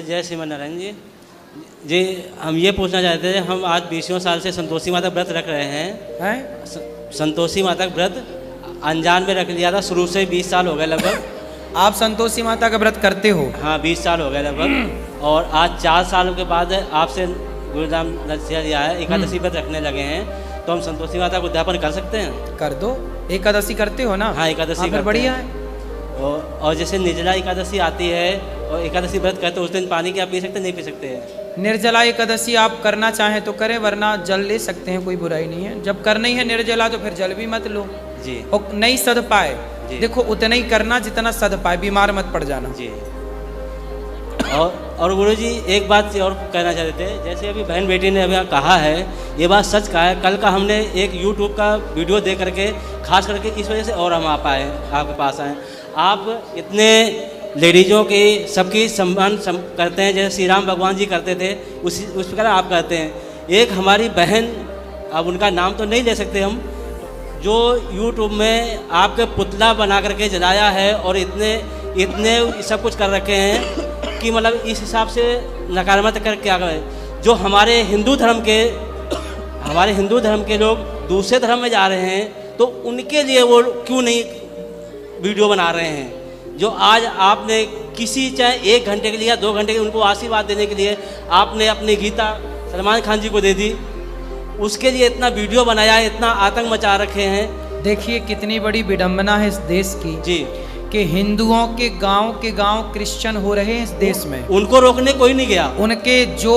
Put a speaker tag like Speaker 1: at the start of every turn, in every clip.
Speaker 1: जय श्रीमन नारायण जी। जी हम ये पूछना चाहते थे, हम आज 20वें साल से संतोषी माता व्रत रख रहे हैं। संतोषी माता व्रत अनजान में रख लिया था, शुरू से 20 साल हो गए लगभग।
Speaker 2: आप संतोषी माता का व्रत करते हो?
Speaker 1: हाँ 20 साल हो गए लगभग। और आज 4 साल के बाद आपसे गुरुदाम नसीहत दिया है, एकादशी व्रत रखने लगे हैं, तो हम संतोषी माता को उद्यापन कर सकते हैं?
Speaker 2: कर दो। एकादशी करते हो ना?
Speaker 1: हाँ एकादशी
Speaker 2: फिर बढ़िया है।
Speaker 1: और जैसे निर्जला एकादशी आती है और एकादशी व्रत करते उस दिन पानी क्या पी सकते नहीं पी सकते हैं?
Speaker 2: निर्जला एकादशी आप करना चाहें तो करें, वरना जल ले सकते हैं, कोई बुराई नहीं है। जब करना ही है निर्जला तो फिर जल भी मत लो
Speaker 1: जी।
Speaker 2: और नहीं सद पाए, देखो उतना ही करना जितना सद पाए, बीमार मत पड़ जाना
Speaker 1: जी। और गुरु जी एक बात और कहना चाहते थे, जैसे अभी बहन बेटी ने अभी कहा है, ये बात सच कहा है। कल का हमने एक यूट्यूब का वीडियो देख करके, खास करके इस वजह से और हम आप आए आपके पास आए। आप इतने लेडीज़ों की सबकी सम्मान करते हैं, जैसे श्री राम भगवान जी करते थे उस प्रकार आप करते हैं। एक हमारी बहन, अब उनका नाम तो नहीं ले सकते हम, जो यूट्यूब में आपके पुतला बना करके जलाया है और इतने सब कुछ कर रखे हैं कि मतलब इस हिसाब से नकारात्मक कर क्या करें। जो हमारे हिंदू धर्म के लोग दूसरे धर्म में जा रहे हैं, तो उनके लिए वो क्यों नहीं वीडियो बना रहे हैं? जो आज आपने किसी चाहे 1 घंटे के लिए या 2 घंटे के उनको आशीर्वाद देने के लिए आपने अपनी गीता सलमान खान जी को दे दी, उसके लिए इतना वीडियो बनाया, इतना आतंक मचा रखे हैं।
Speaker 2: देखिए कितनी बड़ी विडंबना है इस देश की
Speaker 1: जी,
Speaker 2: कि हिंदुओं के गांव क्रिश्चियन हो रहे हैं इस देश में।
Speaker 1: उनको रोकने कोई नहीं गया।
Speaker 2: उनके जो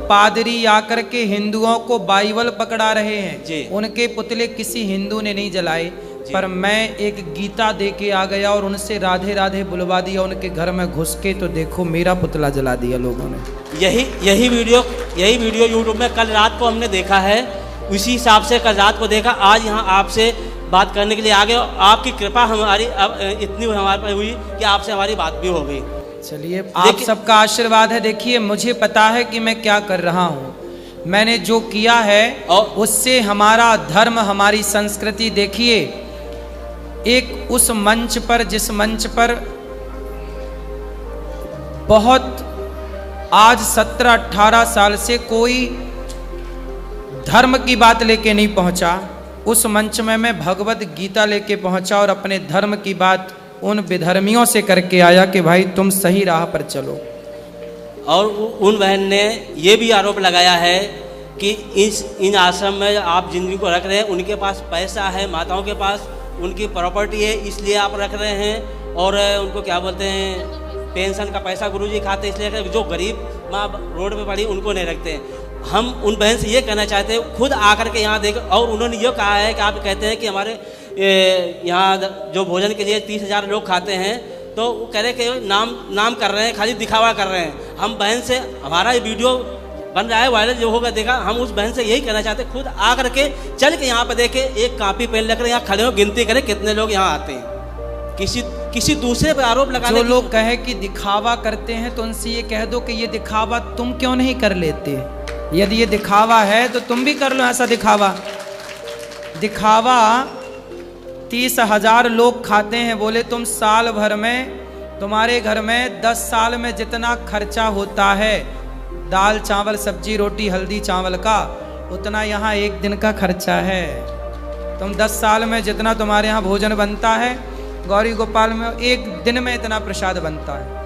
Speaker 2: पादरी आकर के हिंदुओं को बाइबल पकड़ा रहे हैं
Speaker 1: जी।
Speaker 2: उनके पुतले किसी हिंदू ने नहीं जलाए, पर मैं एक गीता दे के आ गया और उनसे राधे राधे बुलवा दिया उनके घर में घुस के, तो देखो मेरा पुतला जला दिया लोगों ने।
Speaker 1: यही वीडियो यूट्यूब में कल रात को हमने देखा है, उसी हिसाब से कल रात को देखा, आज यहाँ आपसे बात करने के लिए आ गए। आपकी कृपा हमारी अब इतनी हमारे पर हुई कि आपसे हमारी बात भी हो गई।
Speaker 2: चलिए आप सबका आशीर्वाद है। देखिए मुझे पता है कि मैं क्या कर रहा हूँ, मैंने जो किया है और उससे हमारा धर्म, हमारी संस्कृति, देखिए एक उस मंच पर, जिस मंच पर बहुत आज 17-18 साल से कोई धर्म की बात लेके नहीं पहुंचा, उस मंच में मैं भगवत गीता लेके पहुंचा और अपने धर्म की बात उन विधर्मियों से करके आया कि भाई तुम सही राह पर चलो।
Speaker 1: और उन बहन ने ये भी आरोप लगाया है कि इन आश्रम में आप जिंदगी को रख रहे हैं, उनके पास पैसा है, माताओं के पास उनकी प्रॉपर्टी है, इसलिए आप रख रहे हैं। और उनको क्या बोलते हैं, पेंशन का पैसा गुरुजी खाते, इसलिए जो गरीब माँ रोड पे पड़ी उनको नहीं रखते। हम उन बहन से ये कहना चाहते हैं, खुद आकर के यहाँ देख, और उन्होंने ये कहा है कि आप कहते हैं कि हमारे यहाँ जो भोजन के लिए 30,000 लोग खाते हैं, तो वो कह रहे कि नाम कर रहे हैं, खाली दिखावा कर रहे हैं। हम बहन से, हमारा ये वीडियो बन रहा है, वायरल जो होगा देखा, हम उस बहन से यही कहना चाहते हैं, खुद आकर के चल के यहाँ पर देखे, एक कापी पेन लेकर यहाँ खड़े हो, गिनती करें कितने लोग यहाँ आते हैं। किसी दूसरे पर आरोप लगाने,
Speaker 2: जो लोग कहे कि दिखावा करते हैं तो उनसे ये कह दो कि ये दिखावा तुम क्यों नहीं कर लेते? यदि ये दिखावा है तो तुम भी कर लो ऐसा दिखावा। 30,000 लोग खाते हैं, बोले तुम साल भर में, तुम्हारे घर में 10 साल में जितना खर्चा होता है दाल चावल सब्जी रोटी हल्दी चावल का, उतना यहाँ एक दिन का खर्चा है। तुम 10 साल में जितना तुम्हारे यहाँ भोजन बनता है, गौरी गोपाल में एक दिन में इतना प्रसाद बनता है।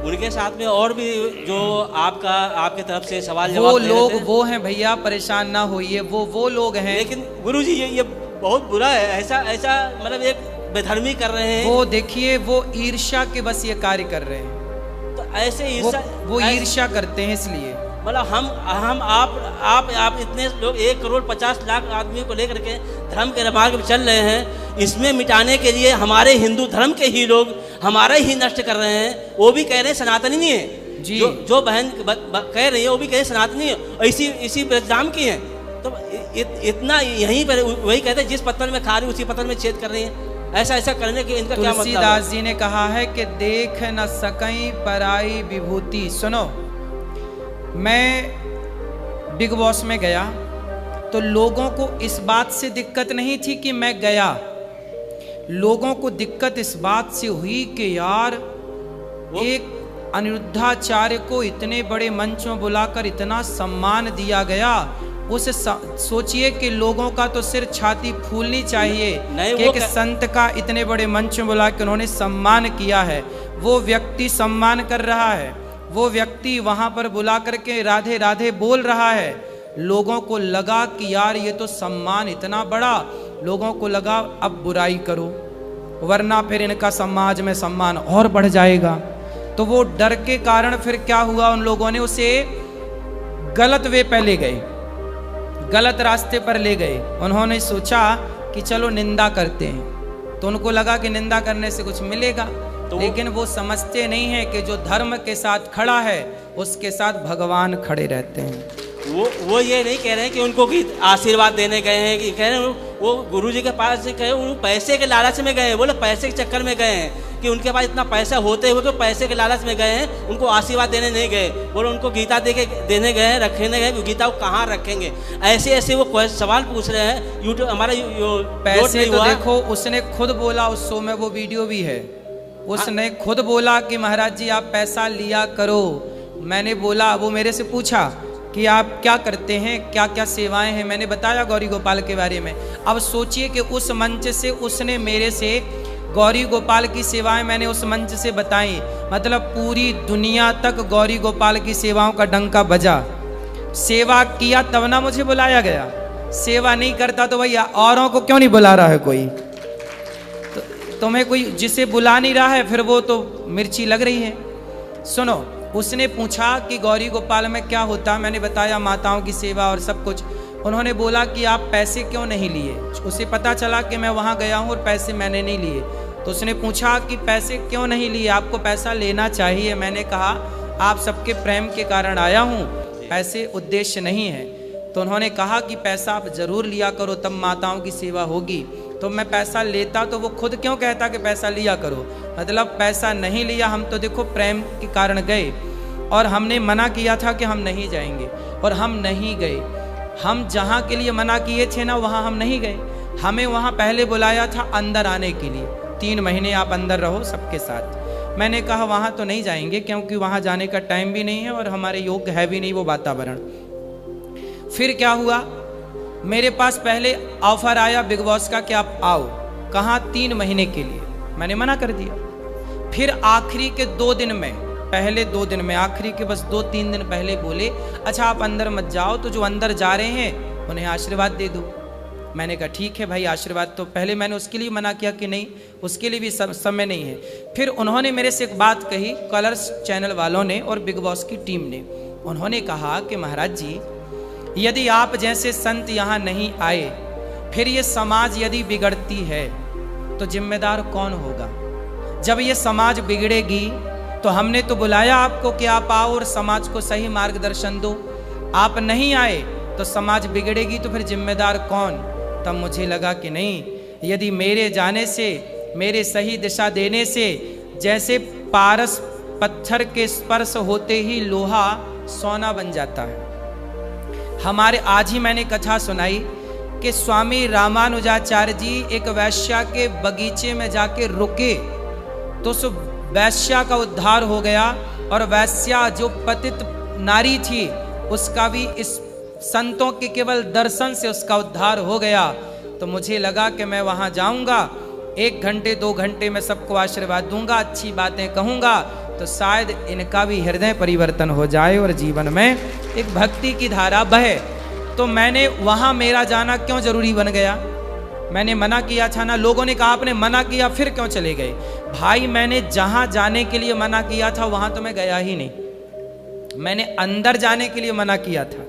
Speaker 1: उनके साथ में और भी जो आपके तरफ से सवाल
Speaker 2: जवाब वो लोग वो हैं भैया, परेशान ना होइए, वो लोग हैं।
Speaker 1: लेकिन गुरुजी ये बहुत बुरा है, ऐसा मतलब एक बेधर्मी कर रहे हैं।
Speaker 2: वो देखिए वो ईर्ष्या के बस ये कार्य कर रहे हैं,
Speaker 1: तो ऐसे ईर्ष्या
Speaker 2: वो ईर्ष्या करते हैं, इसलिए
Speaker 1: मतलब हम आप इतने लोग 1,50,00,000 आदमी को लेकर के धर्म के मार्ग पर चल रहे हैं, इसमें मिटाने के लिए हमारे हिंदू धर्म के ही लोग हमारा ही नष्ट कर रहे हैं। वो भी कह रहे हैं सनातनी नहीं है जी, जो बहन कह रही है वो भी कह रहे सनातनी है, और इसी ब्रजधाम की है। तो इतना यहीं पर वही कहते हैं, जिस पत्थर में खा रही उसी पत्थर में छेद कर रही है। ऐसा करने के इनका क्या मतलब?
Speaker 2: तुलसीदास जी ने कहा है कि देख न सकई पराई विभूति। सुनो, मैं बिग बॉस में गया तो लोगों को इस बात से दिक्कत नहीं थी कि मैं गया, लोगों को दिक्कत इस बात से हुई कि यार एक अनिरुद्धाचार्य को इतने बड़े मंच में बुलाकर इतना सम्मान दिया गया, उस सोचिए कि लोगों का तो सिर छाती फूलनी चाहिए कि एक संत का इतने बड़े मंच में बुला के उन्होंने सम्मान किया है। वो व्यक्ति सम्मान कर रहा है, वो व्यक्ति वहां पर बुला करके राधे राधे बोल रहा है। लोगों को लगा कि यार ये तो सम्मान इतना बड़ा, लोगों को लगा अब बुराई करो वरना फिर इनका समाज में सम्मान और बढ़ जाएगा। तो वो डर के कारण फिर क्या हुआ, उन लोगों ने उसे गलत वे पे ले गए, गलत रास्ते पर ले गए। उन्होंने सोचा कि चलो निंदा करते हैं, तो उनको लगा कि निंदा करने से कुछ मिलेगा, तो लेकिन वो समझते नहीं है कि जो धर्म के साथ खड़ा है उसके साथ भगवान खड़े रहते हैं।
Speaker 1: वो ये नहीं कह रहे हैं कि उनको आशीर्वाद देने गए हैं, कि कह रहे हैं वो गुरुजी के पास से कहे वो पैसे के लालच में गए हैं, बोले पैसे के चक्कर में गए हैं कि उनके पास इतना पैसा होते हुए तो पैसे के लालच में गए हैं, उनको आशीर्वाद देने नहीं गए। बोले उनको गीता देने गए हैं, रखने गए, गीता को कहाँ रखेंगे। ऐसे ऐसे वो सवाल पूछ रहे हैं। यूट्यूब हमारा
Speaker 2: पैसे तो देखो, उसने खुद बोला, उस शो में वो वीडियो भी है, उसने खुद बोला कि महाराज जी आप पैसा लिया करो। मैंने बोला, वो मेरे से पूछा कि आप क्या करते हैं, क्या क्या सेवाएं हैं, मैंने बताया गौरी गोपाल के बारे में। अब सोचिए कि उस मंच से उसने मेरे से गौरी गोपाल की सेवाएं मैंने उस मंच से बताई, मतलब पूरी दुनिया तक गौरी गोपाल की सेवाओं का डंका बजा। सेवा किया तब ना मुझे बुलाया गया, सेवा नहीं करता तो भैया औरों को क्यों नहीं बुला रहा है कोई। तो तुम्हें कोई जिसे बुला नहीं रहा है फिर वो तो मिर्ची लग रही है। सुनो, उसने पूछा कि गौरी गोपाल में क्या होता, मैंने बताया माताओं की सेवा और सब कुछ। उन्होंने बोला कि आप पैसे क्यों नहीं लिए। उसे पता चला कि मैं वहाँ गया हूँ और पैसे मैंने नहीं लिए, तो उसने पूछा कि पैसे क्यों नहीं लिए, आपको पैसा लेना चाहिए। मैंने कहा आप सबके प्रेम के कारण आया हूँ, पैसे उद्देश्य नहीं है। तो उन्होंने कहा कि पैसा आप जरूर लिया करो, तब माताओं की सेवा होगी। तो मैं पैसा लेता तो वो खुद क्यों कहता कि पैसा लिया करो, मतलब पैसा नहीं लिया। हम तो देखो प्रेम के कारण गए, और हमने मना किया था कि हम नहीं जाएंगे, और हम नहीं गए। हम जहाँ के लिए मना किए थे ना, वहाँ हम नहीं गए। हमें वहाँ पहले बुलाया था अंदर आने के लिए, 3 महीने आप अंदर रहो सबके साथ। मैंने कहा वहाँ तो नहीं जाएंगे, क्योंकि वहाँ जाने का टाइम भी नहीं है और हमारे योग्य है भी नहीं वो वातावरण। फिर क्या हुआ, मेरे पास पहले ऑफर आया बिग बॉस का कि आप आओ, कहाँ 3 महीने के लिए, मैंने मना कर दिया। फिर आखिरी के 2 दिन में, पहले 2 दिन में, आखिरी के बस 2-3 दिन पहले बोले अच्छा आप अंदर मत जाओ, तो जो अंदर जा रहे हैं उन्हें आशीर्वाद दे दो। मैंने कहा ठीक है भाई आशीर्वाद, तो पहले मैंने उसके लिए मना किया कि नहीं, उसके लिए भी समय नहीं है। फिर उन्होंने मेरे से एक बात कही, कलर्स चैनल वालों ने और बिग बॉस की टीम ने, उन्होंने कहा कि महाराज जी यदि आप जैसे संत यहाँ नहीं आए, फिर ये समाज यदि बिगड़ती है तो जिम्मेदार कौन होगा। जब ये समाज बिगड़ेगी तो हमने तो बुलाया आपको कि आप आओ और समाज को सही मार्गदर्शन दो, आप नहीं आए तो समाज बिगड़ेगी, तो फिर जिम्मेदार कौन। तब मुझे लगा कि नहीं, यदि मेरे जाने से, मेरे सही दिशा देने से, जैसे पारस पत्थर के स्पर्श होते ही लोहा सोना बन जाता है। हमारे आज ही मैंने कथा सुनाई कि स्वामी रामानुजाचार्य जी एक वैश्या के बगीचे में जाके रुके, तो उस वैश्या का उद्धार हो गया, और वैश्या जो पतित नारी थी उसका भी इस संतों के केवल दर्शन से उसका उद्धार हो गया। तो मुझे लगा कि मैं वहाँ जाऊँगा, 1 घंटे 2 घंटे में सबको आशीर्वाद दूंगा, अच्छी बातें कहूँगा, तो शायद इनका भी हृदय परिवर्तन हो जाए और जीवन में एक भक्ति की धारा बहे। तो मैंने वहाँ मेरा जाना क्यों जरूरी बन गया, मैंने मना किया था ना। लोगों ने कहा आपने मना किया फिर क्यों चले गए। भाई मैंने जहाँ जाने के लिए मना किया था वहाँ तो मैं गया ही नहीं। मैंने अंदर जाने के लिए मना किया था,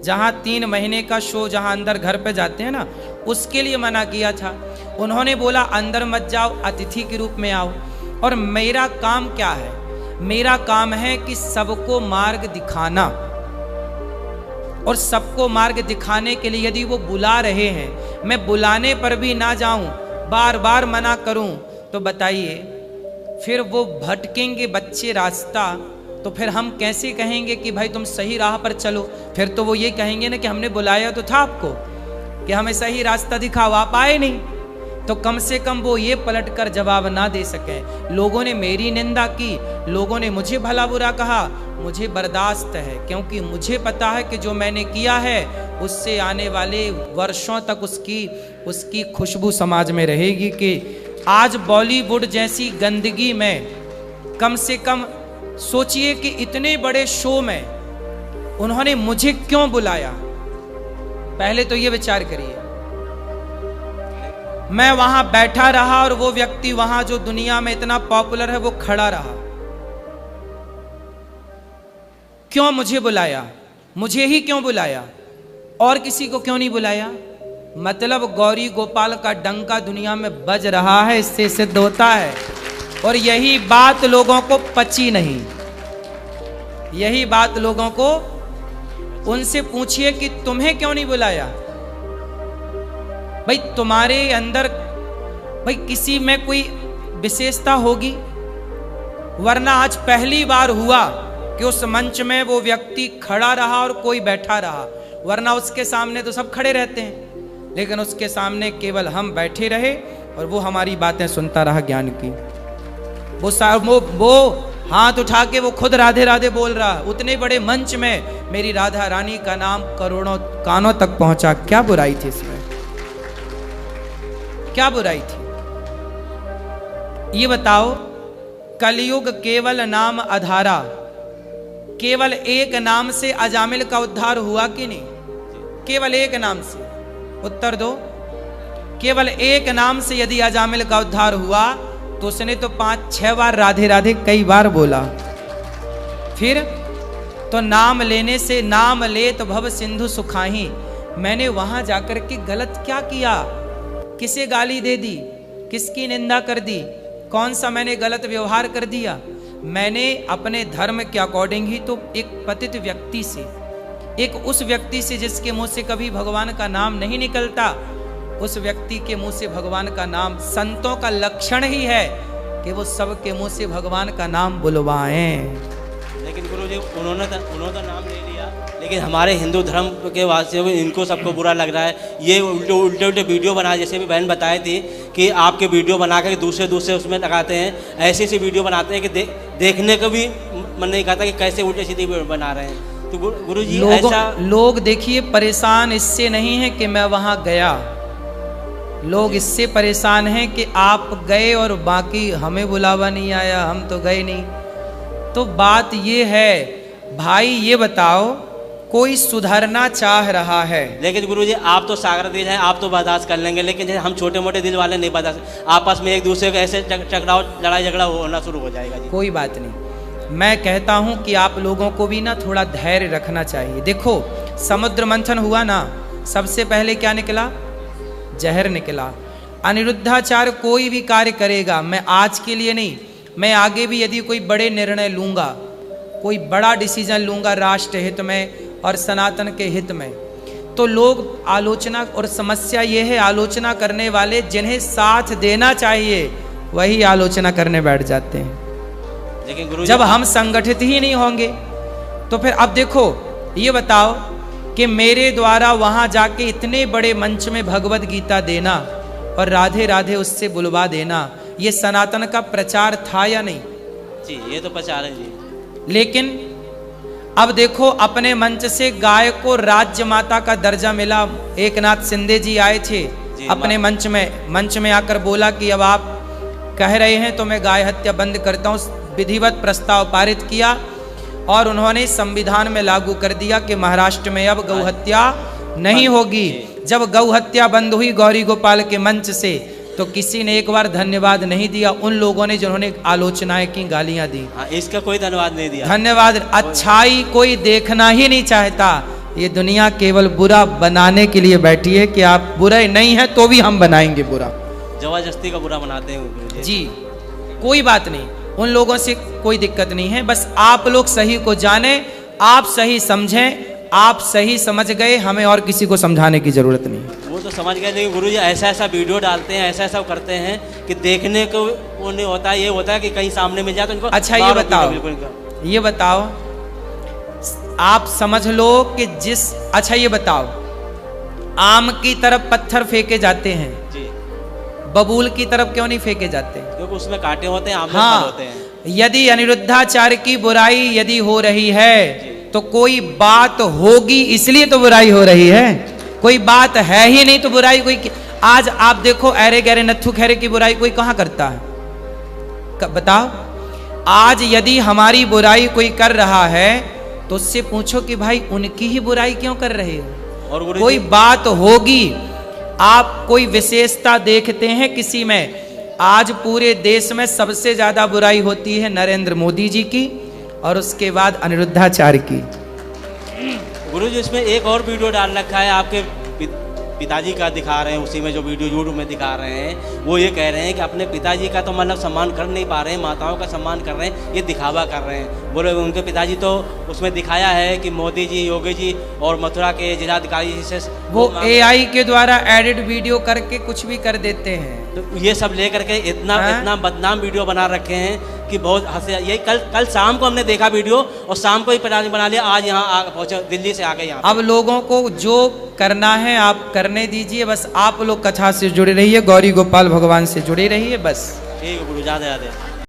Speaker 2: जहाँ 3 महीने का शो, जहाँ अंदर घर पे जाते हैं ना, उसके लिए मना किया था। उन्होंने बोला अंदर मत जाओ, अतिथि के रूप में आओ। और मेरा काम क्या है, मेरा काम है कि सबको मार्ग दिखाना, और सबको मार्ग दिखाने के लिए यदि वो बुला रहे हैं, मैं बुलाने पर भी ना जाऊं, बार बार मना करूं, तो बताइए फिर वो भटकेंगे बच्चे रास्ता, तो फिर हम कैसे कहेंगे कि भाई तुम सही राह पर चलो। फिर तो वो ये कहेंगे ना कि हमने बुलाया तो था आपको कि हमें सही रास्ता दिखाओ, आप आए नहीं। तो कम से कम वो ये पलटकर जवाब ना दे सके। लोगों ने मेरी निंदा की, लोगों ने मुझे भला बुरा कहा, मुझे बर्दाश्त है, क्योंकि मुझे पता है कि जो मैंने किया है उससे आने वाले वर्षों तक उसकी खुशबू समाज में रहेगी। कि आज बॉलीवुड जैसी गंदगी में कम से कम सोचिए कि इतने बड़े शो में उन्होंने मुझे क्यों बुलाया। पहले तो ये विचार करिए। मैं वहां बैठा रहा और वो व्यक्ति वहां जो दुनिया में इतना पॉपुलर है वो खड़ा रहा। क्यों मुझे बुलाया? मुझे ही क्यों बुलाया? और किसी को क्यों नहीं बुलाया? मतलब गौरी गोपाल का डंका दुनिया में बज रहा है, इससे सिद्ध होता है। और यही बात लोगों को पची नहीं। यही बात लोगों को, उनसे पूछिए कि तुम्हें क्यों नहीं बुलाया। भाई तुम्हारे अंदर भाई किसी में कोई विशेषता होगी, वरना आज पहली बार हुआ कि उस मंच में वो व्यक्ति खड़ा रहा और कोई बैठा रहा। वरना उसके सामने तो सब खड़े रहते हैं, लेकिन उसके सामने केवल हम बैठे रहे और वो हमारी बातें सुनता रहा ज्ञान की। वो हाथ उठा के वो खुद राधे राधे बोल रहा। उतने बड़े मंच में मेरी राधा रानी का नाम करोड़ों कानों तक पहुंचा। क्या बुराई थी इसमें? क्या बुराई थी? ये बताओ। कलयुग केवल नाम आधारा, केवल एक नाम से अजामिल का उद्धार हुआ कि नहीं? केवल एक नाम से। उत्तर दो। केवल एक नाम से यदि अजामिल का उद्धार हुआ तो उसने तो 5-6 बार राधे राधे कई बार बोला। फिर तो नाम लेने से नाम ले तो भव सिंधु सुखाही। मैंने वहां जाकर के गलत क्या किया? किसे गाली दे दी? किसकी निंदा कर दी? कौन सा मैंने गलत व्यवहार कर दिया? मैंने अपने धर्म के अकॉर्डिंग ही तो एक पतित व्यक्ति से, एक उस व्यक्ति से जिसके मुंह से कभी भगवान का नाम नहीं निकलता, उस व्यक्ति के मुंह से भगवान का नाम, संतों का लक्षण ही है कि वो सबके मुंह से भगवान का नाम बुलवाएं।
Speaker 1: लेकिन गुरु जी उन्होंने तो नाम ले लिया, लेकिन हमारे हिंदू धर्म के वासियों को, इनको सबको बुरा लग रहा है। ये उल्टे वीडियो बनाए, जैसे भी बहन बताई थी कि आपके वीडियो बना कर दूसरे उसमें लगाते हैं। ऐसी वीडियो बनाते हैं कि देखने को भी मन नहीं करता कि कैसे उल्टे सीधी बना रहे हैं। तो गुरु जी ऐसा
Speaker 2: लोग देखिए परेशान इससे नहीं है कि मैं वहां गया, लोग इससे परेशान हैं कि आप गए और बाकी हमें बुलावा नहीं आया, हम तो गए नहीं। तो बात ये है भाई, ये बताओ कोई सुधरना चाह रहा है।
Speaker 1: लेकिन गुरुजी आप तो सागर दिल हैं, आप तो बर्दाश्त कर लेंगे, लेकिन हम छोटे मोटे दिल वाले नहीं बर्दाश्त। आपस में एक दूसरे को ऐसे टकराव, लड़ाई झगड़ा होना शुरू हो जाएगा जी।
Speaker 2: कोई बात नहीं। मैं कहता हूं कि आप लोगों को भी ना थोड़ा धैर्य रखना चाहिए। देखो समुद्र मंथन हुआ ना, सबसे पहले क्या निकला? जहर निकला। अनिरुद्धाचार्य कोई भी कार्य करेगा, मैं आज के लिए नहीं, मैं आगे भी यदि कोई बड़े निर्णय लूंगा, कोई बड़ा डिसीजन लूंगा राष्ट्र हित में और सनातन के हित में, तो लोग आलोचना, और समस्या ये है आलोचना करने वाले जिन्हें साथ देना चाहिए वही आलोचना करने बैठ जाते हैं।
Speaker 1: लेकिन गुरु
Speaker 2: जब हम संगठित ही नहीं होंगे तो फिर अब देखो ये बताओ कि मेरे द्वारा वहां जाके इतने बड़े मंच में भगवत गीता देना और राधे राधे उससे बुलवा देना, ये सनातन का प्रचार था या नहीं?
Speaker 1: जी ये तो प्रचार है जी।
Speaker 2: लेकिन अब देखो अपने मंच से गाय को राज्य माता का दर्जा मिला। एकनाथ शिंदे जी आए थे अपने मंच में आकर बोला कि अब आप कह रहे हैं तो मैं गाय हत्या बंद करता हूँ। विधिवत प्रस्ताव पारित किया और उन्होंने संविधान में लागू कर दिया कि महाराष्ट्र में अब गौ हत्या नहीं होगी। जब गौ हत्या बंद हुई गौरी गोपाल के मंच से, तो किसी ने एक बार धन्यवाद नहीं दिया उन लोगों ने जिन्होंने आलोचनाएं की, गालियां दी।
Speaker 1: इसका कोई धन्यवाद नहीं दिया।
Speaker 2: धन्यवाद। अच्छाई कोई देखना ही नहीं चाहता। ये दुनिया केवल बुरा बनाने के लिए बैठी है कि आप बुरे नहीं है तो भी हम बनाएंगे बुरा।
Speaker 1: जबरदस्ती का बुरा बनाते हैं
Speaker 2: जी। कोई बात नहीं, उन लोगों से कोई दिक्कत नहीं है। बस आप लोग सही को जाने, आप सही समझें। आप सही समझ गए, हमें और किसी को समझाने की जरूरत नहीं।
Speaker 1: वो तो समझ गए, लेकिन गुरुजी ऐसा वीडियो डालते हैं, ऐसा करते हैं कि देखने को वो नहीं होता। ये होता है कि कहीं सामने मिल जाए तो इनको।
Speaker 2: अच्छा ये बताओ आप समझ लो कि अच्छा ये बताओ, आम की तरफ पत्थर फेंके जाते हैं
Speaker 1: जी।
Speaker 2: बबूल की तरफ क्यों नहीं फेंके जाते?
Speaker 1: क्योंकि उसमें कांटे होते हैं, आम फल
Speaker 2: हाँ,
Speaker 1: होते हैं।
Speaker 2: यदि अनिरुद्धाचार्य की बुराई यदि हो रही है तो कोई बात होगी, इसलिए तो बुराई हो रही है। कोई बात है ही नहीं तो बुराई कोई, आज आप देखो अरे गहरे नत्थु खैरे की बुराई कोई कहां करता है? बताओ। आज यदि हमारी बुराई कोई कर रहा है तो उससे पूछो कि भाई उनकी ही बुराई क्यों कर रहे हो?
Speaker 1: और
Speaker 2: कोई बात होगी। आप कोई विशेषता देखते हैं किसी में? आज पूरे देश में सबसे ज्यादा बुराई होती है नरेंद्र मोदी जी की और उसके बाद अनिरुद्धाचार्य की।
Speaker 1: गुरुजी इसमें एक और वीडियो डाल रखा है, आपके पिताजी का दिखा रहे हैं, उसी में जो वीडियो यूट्यूब में दिखा रहे हैं, वो ये कह रहे हैं कि अपने पिताजी का तो मतलब सम्मान कर नहीं पा रहे हैं, माताओं का सम्मान कर रहे हैं, ये दिखावा कर रहे हैं। बोले उनके पिताजी तो उसमें दिखाया है कि मोदी जी, योगी जी और मथुरा के जिलाधिकारी जी से
Speaker 2: वो AI के द्वारा एडिट वीडियो करके कुछ भी कर देते हैं।
Speaker 1: तो ये सब लेकर के इतना बदनाम वीडियो बना रखे हैं कि बहुत हंसे। यही कल शाम को हमने देखा वीडियो और शाम को ही बना लिया, आज यहाँ पहुँचे, दिल्ली से आ गए यहाँ।
Speaker 2: अब लोगों को जो करना है आप करने दीजिए, बस आप लोग कथा से जुड़े रहिए, गौरी गोपाल भगवान से जुड़े रहिए बस।
Speaker 1: ठीक है गुरु, ज़्यादा